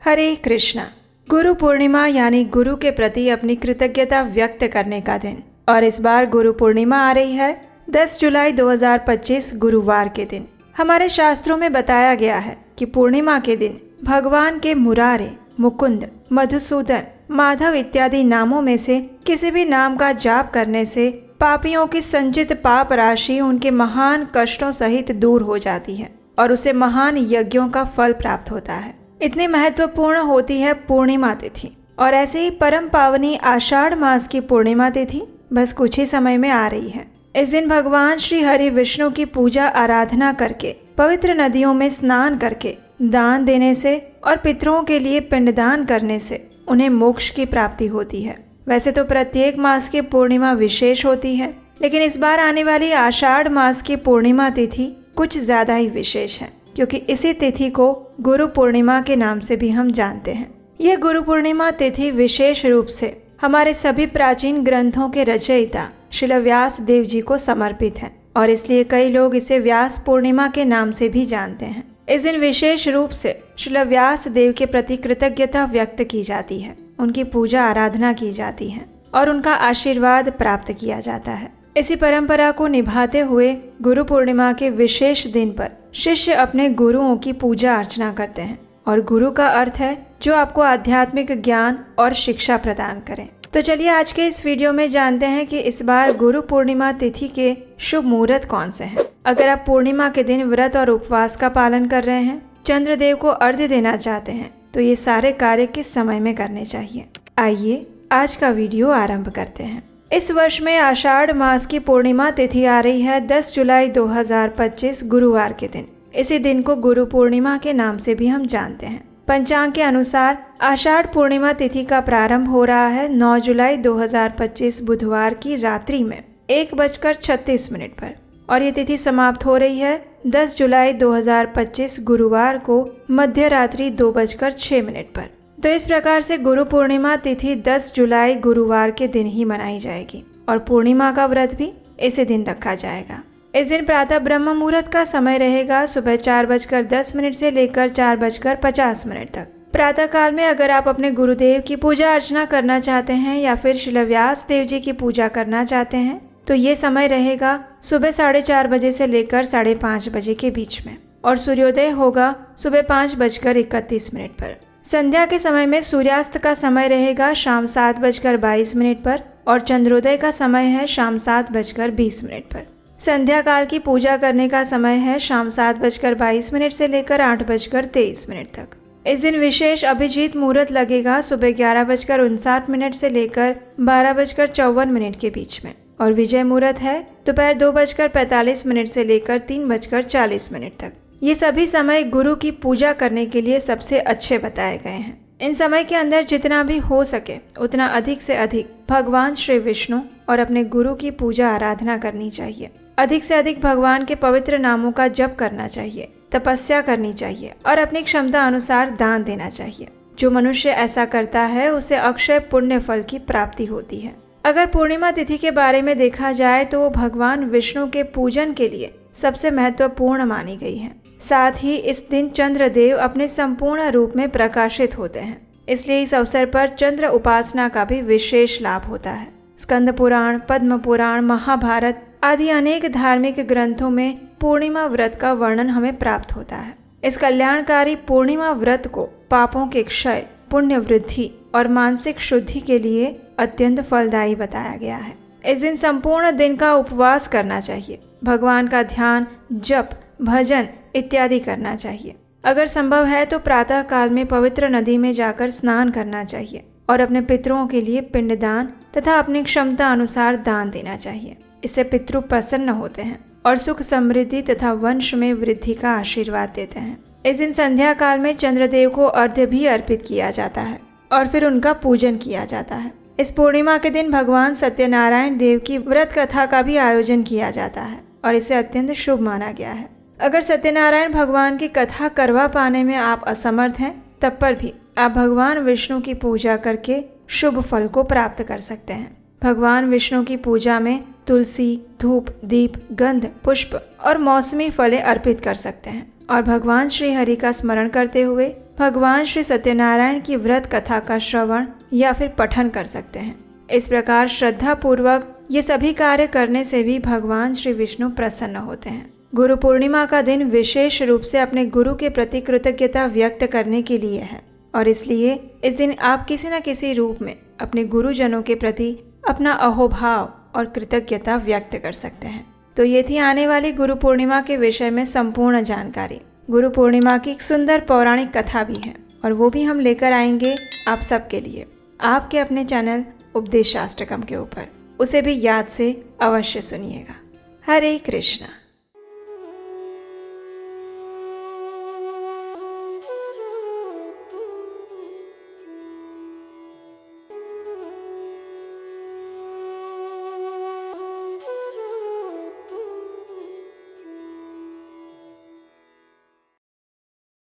हरे कृष्णा। गुरु पूर्णिमा यानी गुरु के प्रति अपनी कृतज्ञता व्यक्त करने का दिन। और इस बार गुरु पूर्णिमा आ रही है 10 जुलाई 2025 गुरुवार के दिन। हमारे शास्त्रों में बताया गया है कि पूर्णिमा के दिन भगवान के मुरारे, मुकुंद, मधुसूदन, माधव इत्यादि नामों में से किसी भी नाम का जाप करने से पापियों की संचित पाप राशि उनके महान कष्टों सहित दूर हो जाती है और उसे महान यज्ञों का फल प्राप्त होता है। इतनी महत्वपूर्ण होती है पूर्णिमा तिथि। और ऐसे ही परम पावनी आषाढ़ मास की पूर्णिमा तिथि बस कुछ ही समय में आ रही है। इस दिन भगवान श्री हरि विष्णु की पूजा आराधना करके, पवित्र नदियों में स्नान करके, दान देने से और पितरों के लिए पिंडदान करने से उन्हें मोक्ष की प्राप्ति होती है। वैसे तो प्रत्येक मास की पूर्णिमा विशेष होती है, लेकिन इस बार आने वाली आषाढ़ मास की पूर्णिमा तिथि कुछ ज्यादा ही विशेष है, क्योंकि इसी तिथि को गुरु पूर्णिमा के नाम से भी हम जानते हैं। यह गुरु पूर्णिमा तिथि विशेष रूप से हमारे सभी प्राचीन ग्रंथों के रचयिता श्रील व्यास देव जी को समर्पित है और इसलिए कई लोग इसे व्यास पूर्णिमा के नाम से भी जानते हैं। इस दिन विशेष रूप से श्रील व्यास देव के प्रति कृतज्ञता व्यक्त की जाती है, उनकी पूजा आराधना की जाती है और उनका आशीर्वाद प्राप्त किया जाता है। इसी परंपरा को निभाते हुए गुरु पूर्णिमा के विशेष दिन पर शिष्य अपने गुरुओं की पूजा अर्चना करते हैं और गुरु का अर्थ है जो आपको आध्यात्मिक ज्ञान और शिक्षा प्रदान करें। तो चलिए आज के इस वीडियो में जानते हैं कि इस बार गुरु पूर्णिमा तिथि के शुभ मुहूर्त कौन से हैं। अगर आप पूर्णिमा के दिन व्रत और उपवास का पालन कर रहे हैं, चंद्रदेव को अर्घ्य देना चाहते हैं, तो ये सारे कार्य किस समय में करने चाहिए। आइए आज का वीडियो आरंभ करते हैं। इस वर्ष में आषाढ़ मास की पूर्णिमा तिथि आ रही है 10 जुलाई 2025 गुरुवार के दिन। इसी दिन को गुरु पूर्णिमा के नाम से भी हम जानते हैं। पंचांग के अनुसार आषाढ़ पूर्णिमा तिथि का प्रारंभ हो रहा है 9 जुलाई 2025 बुधवार की रात्रि में 1:36 पर और ये तिथि समाप्त हो रही है 10 जुलाई 2025 गुरुवार को मध्य रात्रि 2:06 पर। तो इस प्रकार से गुरु पूर्णिमा तिथि 10 जुलाई गुरुवार के दिन ही मनाई जाएगी और पूर्णिमा का व्रत भी इसी दिन रखा जाएगा। इस दिन प्रातः ब्रह्म मुहूर्त का समय रहेगा सुबह 4:10 से लेकर 4:50 तक। प्रातः काल में अगर आप अपने गुरुदेव की पूजा अर्चना करना चाहते हैं या फिर श्रील व्यास देव जी की पूजा करना चाहते हैं तो ये समय रहेगा सुबह 4:30 बजे से लेकर 5:30 बजे के बीच में और सूर्योदय होगा सुबह 5:31 पर। संध्या के समय में सूर्यास्त का समय रहेगा शाम 7:22 पर और चंद्रोदय का समय है शाम 7:20 पर। संध्या काल की पूजा करने का समय है शाम 7:22 से लेकर 8:23 तक। इस दिन विशेष अभिजीत मुहूर्त लगेगा सुबह 11:59 से लेकर 12:54 के बीच में और विजय मुहूर्त है दोपहर 2:45 से लेकर 3:40 तक। ये सभी समय गुरु की पूजा करने के लिए सबसे अच्छे बताए गए हैं। इन समय के अंदर जितना भी हो सके उतना अधिक से अधिक भगवान श्री विष्णु और अपने गुरु की पूजा आराधना करनी चाहिए। अधिक से अधिक भगवान के पवित्र नामों का जप करना चाहिए, तपस्या करनी चाहिए और अपनी क्षमता अनुसार दान देना चाहिए। जो मनुष्य ऐसा करता है उसे अक्षय पुण्य फल की प्राप्ति होती है। अगर पूर्णिमा तिथि के बारे में देखा जाए तो वो भगवान विष्णु के पूजन के लिए सबसे महत्वपूर्ण मानी गई है। साथ ही इस दिन चंद्रदेव अपने संपूर्ण रूप में प्रकाशित होते हैं, इसलिए इस अवसर पर चंद्र उपासना का भी विशेष लाभ होता है। स्कंद पुराण, पद्म पुराण, महाभारत आदि अनेक धार्मिक ग्रंथों में पूर्णिमा व्रत का वर्णन हमें प्राप्त होता है। इस कल्याणकारी पूर्णिमा व्रत को पापों के क्षय, पुण्य वृद्धि और मानसिक शुद्धि के लिए अत्यंत फलदायी बताया गया है। इस दिन संपूर्ण दिन का उपवास करना चाहिए, भगवान का ध्यान, जप, भजन इत्यादि करना चाहिए। अगर संभव है तो प्रातः काल में पवित्र नदी में जाकर स्नान करना चाहिए और अपने पितरों के लिए पिंडदान तथा अपनी क्षमता अनुसार दान देना चाहिए। इससे पितृ प्रसन्न होते हैं और सुख समृद्धि तथा वंश में वृद्धि का आशीर्वाद देते हैं। इस दिन संध्या काल में चंद्रदेव को अर्घ्य भी अर्पित किया जाता है और फिर उनका पूजन किया जाता है। इस पूर्णिमा के दिन भगवान सत्यनारायण देव की व्रत कथा का भी आयोजन किया जाता है और इसे अत्यंत शुभ माना गया है। अगर सत्यनारायण भगवान की कथा करवा पाने में आप असमर्थ हैं तब पर भी आप भगवान विष्णु की पूजा करके शुभ फल को प्राप्त कर सकते हैं। भगवान विष्णु की पूजा में तुलसी, धूप, दीप, गंध, पुष्प और मौसमी फलें अर्पित कर सकते हैं और भगवान श्री हरि का स्मरण करते हुए भगवान श्री सत्यनारायण की व्रत कथा का श्रवण या फिर पठन कर सकते हैं। इस प्रकार श्रद्धा पूर्वक ये सभी कार्य करने से भी भगवान श्री विष्णु प्रसन्न होते हैं। गुरु पूर्णिमा का दिन विशेष रूप से अपने गुरु के प्रति कृतज्ञता व्यक्त करने के लिए है और इसलिए इस दिन आप किसी न किसी रूप में अपने गुरुजनों के प्रति अपना अहोभाव और कृतज्ञता व्यक्त कर सकते हैं। तो ये थी आने वाली गुरु पूर्णिमा के विषय में संपूर्ण जानकारी। गुरु पूर्णिमा की एक सुंदर पौराणिक कथा भी है और वो भी हम लेकर आएंगे आप सबके लिए आपके अपने चैनल उपदेशाष्टकम के ऊपर। उसे भी याद से अवश्य सुनिएगा। हरे कृष्णा।